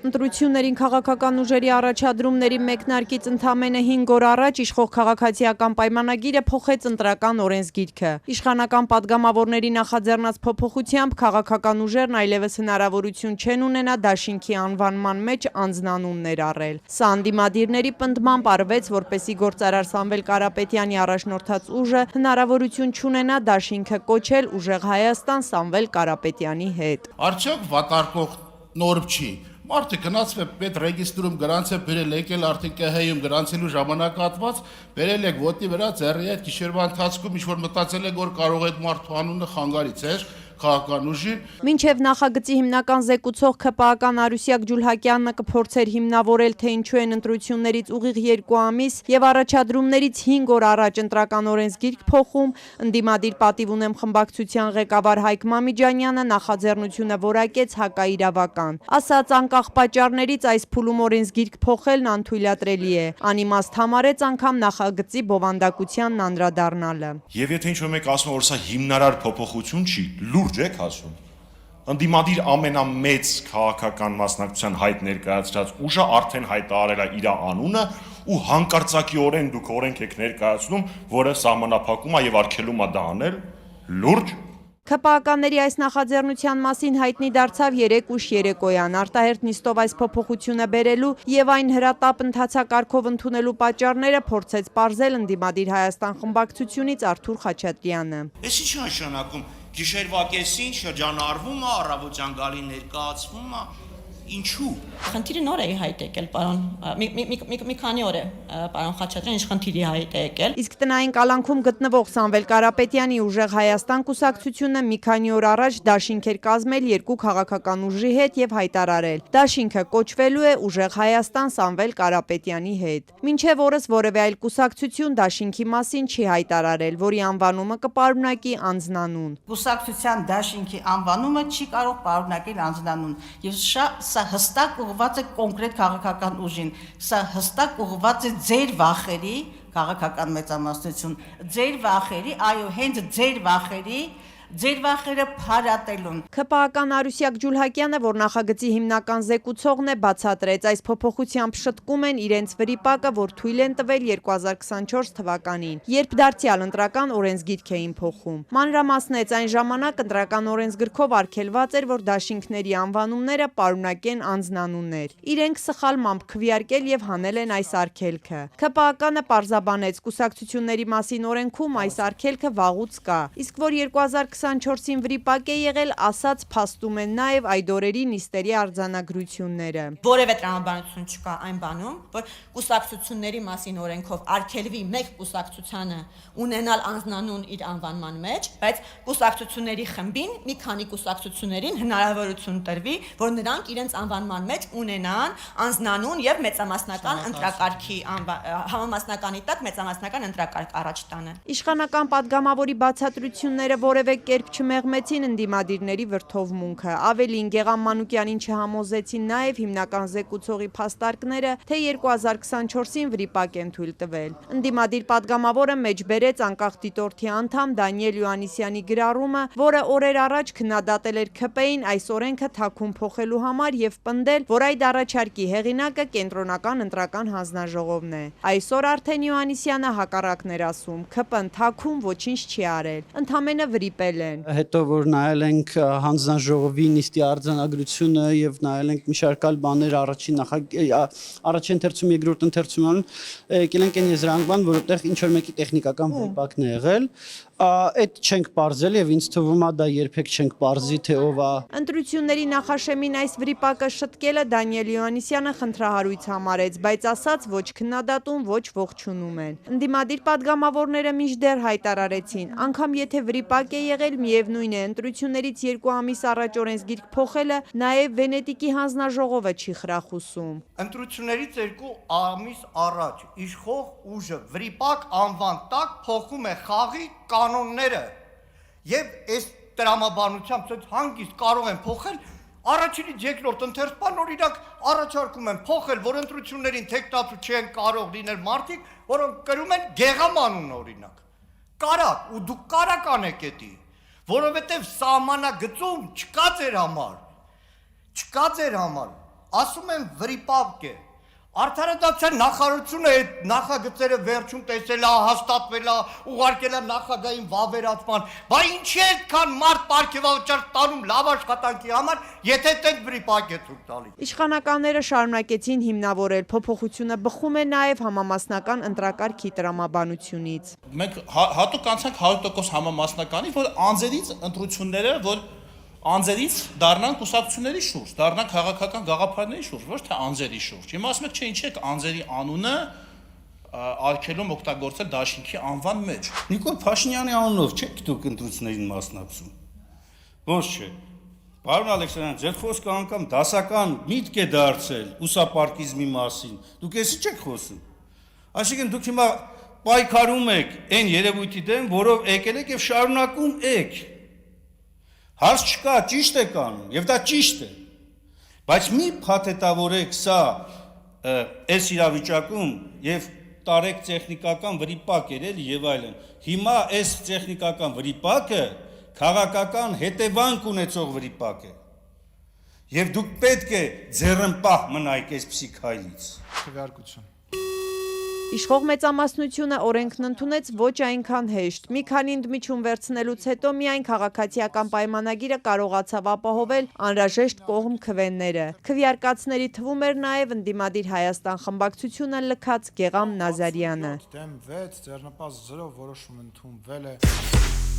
Ընտրություններին քաղաքական ուժերի առաջադրումների մեկնարկից ընդամենը 5 օր առաջ իշխող քաղաքացիական պայմանագիրը փոխեց ընտրական օրենսգիրքը։ Իշխանական падգամավորների նախաձեռնած փոփոխությամբ քաղաքական ուժերն այլևս հնարավորություն չեն ունենա դաշինքի անվանման մեջ անձնանուն ներառել։ Սա անդիմադիրների պնդմամբ արվեց, որպեսզի գործարար Սամվել Կարապետյանի առաջնորդած ուժը հնարավորություն չունենա դաշինքը կոչել Ուժեղ Հայաստան Սամվել Կարապետյանի հետ։ Արդյոք վատարկող նորբ չի։ Մարդը գնաց է պետ ռեգիստրում գրանց է բերել եկել արդեն ԿՀ-ում գրանցելու ժամանակահատված, բերել եք ոտի վրա ձեռի հետ գիշերվա ընթացքում ինչ-որ մտածել եք, որ կարող է այդ մարդու անունը խանգարից էր քաղաքական ուժին։ Մինչև նախագծի հիմնական զեկուցող ՔՊԱ-ական Արուսյակ Ջուլհակյանը կփորձեր հիմնավորել, թե ինչու են ընտրություններից ուղիղ 2 ամիս եւ առաջադրումներից 5 օր առաջ ընտրական օրենսգիրք փոխում, ընդդիմադիր պատիվ ունեմ խմբակցության ղեկավար Հայկ Մամիջանյանը նախաձեռնությունը որակեց հակաիրավական։ Ասաց անկախ պատճառներից այս փուլում օրենսգիրք փոխելն անթույլատրելի է, անիմաստ համարեց անգամ նախագծի բովանդակությանն անդրադառնալը։ Եվ եթե ինչ-որ մեկ ասում որ սա հիմնարար փոփոխություն չի, լուրջ եք ասում։ Ընդդիմադիր ամենամեծ քաղաքական մասնակցության հայտ ներկայացրած ուժը արդեն հայտարարել է իր անունը ու հանկարծակիորեն դուք օրենք եք ներկայացնում, որը սահմանափակում է եւ արգելում է դա անել, լուրջ։ ՔՊԱ-ականների այս նախաձեռնության մասին հայտնի դարձավ 3 ուշ երեկոյան։ Արտահերթ նիստով այս փոփոխությունը բերելու եւ այն հրատապ ընթացակարգով ընդունելու պատճառները փորձեց պարզել ընդդիմադիր Հայաստան խմբակցությունից Արթուր Խաչատրյանը։ Էս ինչ է նշանակում, գիշերվա կեսին շրջանառվում է, առավոտյան գալի ներկայացվում է, ինչու։ Խնդիրը նոր է հայտ եկել, պարոն, մի քանի օր է, պարոն Խաչատրյան, ինչ խնդիրի հայտ է եկել։ Իսկ տնային կալանքում գտնվող Սամվել Կարապետյանի Ուժեղ Հայաստան կուսակցությունը մի քանի օր առաջ դաշինք էր կազմել 2 քաղաքական ուժի հետ եւ հայտարարել. դաշինքը կոչվելու է Ուժեղ Հայաստան Սամվել Կարապետյանի հետ։ Մինչև օրս որևէ այլ կուսակցություն դաշինքի մասին չի հայտարարել, որի անվանումը կպարունակի անձնանուն։ Կուսակցության դաշինքի անվանումը չի կարող պարունակել անձնանուն եւ սա հստակ ուղղված է կոնկրետ քաղաքական ուժին, սա հստակ ուղղված է ձեր վախերի, քաղաքական մեծամասնություն, ձեր վախերի, այո, հենց ձեր վախերը փարատելուն։ ՔՊԱ-ական Արուսյակ Ջուլհակյանը, որ նախագծի հիմնական զեկուցողն է, բացատրեց, այս փոփոխությամբ շտկում են իրենց վրիպակը, որ թույլ են տվել 2024 թվականին, երբ դարձյալ ընտրական օրենսգիրք էին փոխում։ Մանրամասնեց, այն ժամանակ ընտրական օրենսգրքով արգելված էր, որ դաշինքների անվանումները պարունակեն անձնանուններ։ Իրենք սխալմամբ քվեարկել եւ հանել են այս արգելքը։ ՔՊԱ-ականը պարզաբանեց, կուսակցությունների մասին օրենքում այս արգելքը վաղուց կա, իսկ որ 2024-ին վրիպակ է եղել, ասաց փաստում են նաև այդ օրերի նիստերի արձանագրությունները։ Որևէ տրամաբանություն չկա այն բանում, որ կուսակցությունների մասին օրենքով արգելվի մեկ կուսակցությանը ունենալ անձնանուն իր անվանման մեջ, բայց կուսակցությունների խմբին, մի քանի կուսակցություններին հնարավորություն տրվի, որ նրանք իրենց անվանման մեջ ունենան անձնանուն եւ մեծամասնական ընտրակարգի համամասնականի տակ մեծամասնական ընտրակարգ առաջ տանեն։ Իշխանական падգամավորի բացատրությունները որևէ կերպ չմեղմեցին ընդդիմադիրների վրդովմունքը, ավելին Գեղամ Մանուկյանին չհամոզեցին նաև հիմնական զեկուցողի փաստարկները, թե 2024-ին վրիպակ են թույլ տվել։ Ընդդիմադիր падգամավորը մեջ բերեց անկախ դիտորդի անդամ Դանիել Յուաննիսյանի գրառումը, որը օրեր առաջ քննադատել էր ՔՊ-ին այս օրենքը թաքուն փոխելու համար եւ պնդել, որ այդ առաջարկի հեղինակը կենտրոնական ընտրական հանձնաժողովն է։ Այսօր արդեն Յուաննիսյանը հակառակն էր ասում, ՔՊ-ն թաքուն ոչինչ չի արել, ընդամենը վրիպել են։ Հետո որ նայել ենք հանձնաժողովի նիստի արձանագրությունը եւ նայել ենք մի շարք այլ բաներ առաջին ընթերցում, երկրորդ ընթերցումն եկել ենք այն եզրանկման, որովհետեւ ինչ որ մեկի տեխնիկական վիպակն է եղել, այդ չենք պարզել եւ ինձ թվում է դա երբեք չենք պարզի թե ով է։ Ընտրությունների նախաշեմին այս վրիպակը շտկելը Դանիել Յուաննիսյանը խնդրահարույց համարեց, բայց ասաց ոչ քննադատում, ոչ ողջունում են։ Ընդդիմադիր падգամավորները մինչդեռ հայտարարեցին, անգամ եթե վրիպակ է եղել, միևնույն է, ընտրություններից 2 ամիս առաջ օրենսգիրք փոխելը նաև Վենետիկի հանձնաժողովը չի խրախուսում։ Ընտրություններից 2 ամիս առաջ իշխող ուժը վրիպակ անվան տակ փոխում է խաղի կանոնները եւ այս տրամաբանությամբ հանգիստ կարող են փոխել առաջինից երկրորդ ընթերցման օրինակ առաջարկում են փոխել, որ ընտրություններին թեկտածու չեն կարող լինել մարդիկ, որոնք կրում են Գեղամանուն օրինակ։ Կարակ ու դուք կարակ անեք էդի, որովհետեւ սահմանագծում չկա ձեր համար։ ասում են վրիպակ է։ Արդարադատության նախարարությունը այդ նախագծերը վերջում տեսել է, հաստատվել է, ուղարկել է նախագահային վավերացման, բա ինչի այդքան մարդ պարգևավճար տանում լավ աշխատանքի համար, եթե այդպես վրիպակ է ցույց տալիս։ Իշխանականները շարունակեցին հիմնավորել փոփոխությունը բխում է նաև համամասնական ընտրակարգի տրամաբանությունից։ Մենք հատուկ անցանք 100% համամասնականի, որ անձերից ընտրությունները, որ անձերից դառնան կուսակցությունների շուրջ, դառնան քաղաքական գաղափարների շուրջ, ոչ թե անձերի շուրջ։ Հիմա ասում եք, չէ, ինչ եք անձերի անունը արգելում օգտագործել դաշինքի անվան մեջ։ Նիկոլ Փաշինյանի անունով չեք դուք ընտրություններին մասնակցում։ Ոչ չէ։ Պարոն Ալեքսանդրյան, ձեր խոսքը անգամ դասական միտք է դարձել ուսապարկիզմի մասին։ Դուք էսի չեք խոսում։ Այսինքն դուք հիմա պայքարում եք այն երևույթի դեմ, որով եկել եք եւ շարունակում եք։ Հարց չկա, ճիշտ եք անում, եւ դա ճիշտ է։ Բայց մի փաթեթավորեք սա այս իրավիճակում եւ տարեք տեխնիկական վրիպակ էր էլի եւ այլն։ Հիմա այս տեխնիկական վրիպակը քաղաքական հետևանք ունեցող վրիպակ է։ Եվ դուք պետք է ձեռնպահ մնայիք այսպիսի քայլից։ Քվեարկություն։ Իշխող մեծամասնությունը օրենքն ընդունեց ոչ այնքան հեշտ։ Մի քանի ընդմիջում վերցնելուց հետո միայն քաղաքացիական պայմանագիրը կարողացավ ապահովել անհրաժեշտ կողմ քվեները։ Քվեարկածների թվում էր նաև ընդդիմադիր Հայաստան խմբակցությունը լքած Գեղամ Նազարյանը։ Դեմ 6, ձեռնպահ 0 որոշում ընդունվել է։